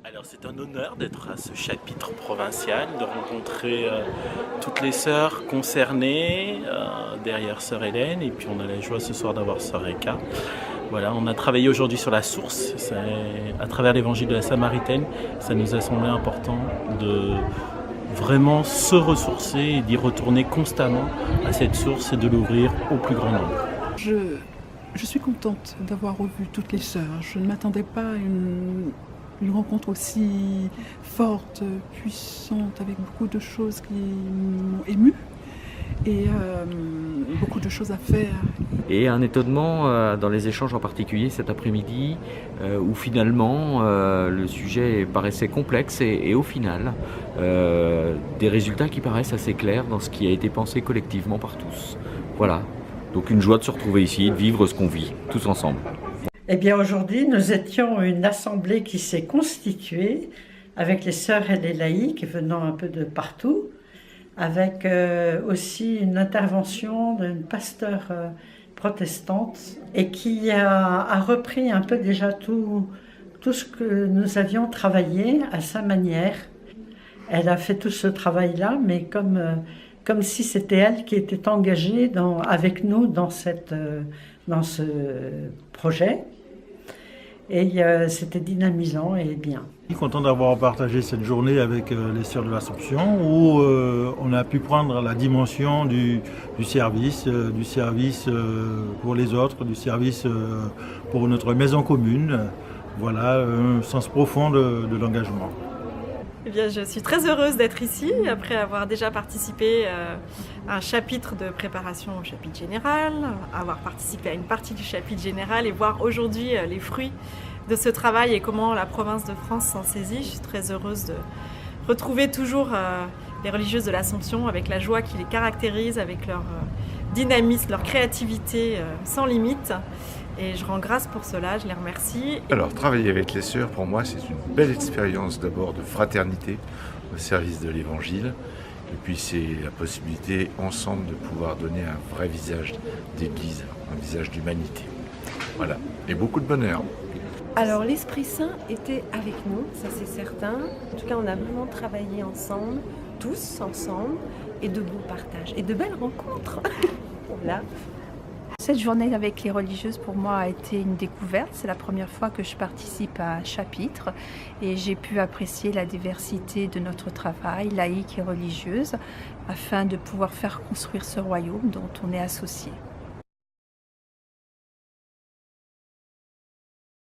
Alors c'est un honneur d'être à ce chapitre provincial, de rencontrer toutes les sœurs concernées, derrière sœur Hélène, et puis on a la joie ce soir d'avoir sœur Eka. Voilà, on a travaillé aujourd'hui sur la source, à travers l'évangile de la Samaritaine, ça nous a semblé important de vraiment se ressourcer et d'y retourner constamment à cette source et de l'ouvrir au plus grand nombre. Je suis contente d'avoir revu toutes les sœurs. Je ne m'attendais pas à une rencontre aussi forte, puissante, avec beaucoup de choses qui m'ont émue et beaucoup de choses à faire. Et un étonnement dans les échanges en particulier cet après-midi où finalement le sujet paraissait complexe et au final des résultats qui paraissent assez clairs dans ce qui a été pensé collectivement par tous. Voilà, donc une joie de se retrouver ici et de vivre ce qu'on vit tous ensemble. Eh bien aujourd'hui, nous étions une assemblée qui s'est constituée avec les sœurs et les laïcs venant un peu de partout, avec aussi une intervention d'une pasteure protestante et qui a repris un peu déjà tout ce que nous avions travaillé à sa manière. Elle a fait tout ce travail-là, mais comme si c'était elle qui était engagée avec nous dans ce projet. Et c'était dynamisant et bien. Je suis content d'avoir partagé cette journée avec les Sœurs de l'Assomption où on a pu prendre la dimension du service pour les autres, du service pour notre maison commune. Voilà, un sens profond de l'engagement. Eh bien, je suis très heureuse d'être ici, après avoir déjà participé à un chapitre de préparation au chapitre général, avoir participé à une partie du chapitre général et voir aujourd'hui les fruits de ce travail et comment la province de France s'en saisit. Je suis très heureuse de retrouver toujours les religieuses de l'Assomption avec la joie qui les caractérise, avec leur dynamisme, leur créativité sans limite. Et je rends grâce pour cela, je les remercie. Alors, travailler avec les sœurs, pour moi, c'est une belle expérience d'abord de fraternité au service de l'Évangile. Et puis, c'est la possibilité, ensemble, de pouvoir donner un vrai visage d'Église, un visage d'humanité. Voilà, et beaucoup de bonheur. Alors, l'Esprit Saint était avec nous, ça c'est certain. En tout cas, on a vraiment travaillé ensemble, tous ensemble, et de beaux partages, et de belles rencontres. Voilà. Cette journée avec les religieuses pour moi a été une découverte. C'est la première fois que je participe à un chapitre et j'ai pu apprécier la diversité de notre travail, laïque et religieuse, afin de pouvoir faire construire ce royaume dont on est associé.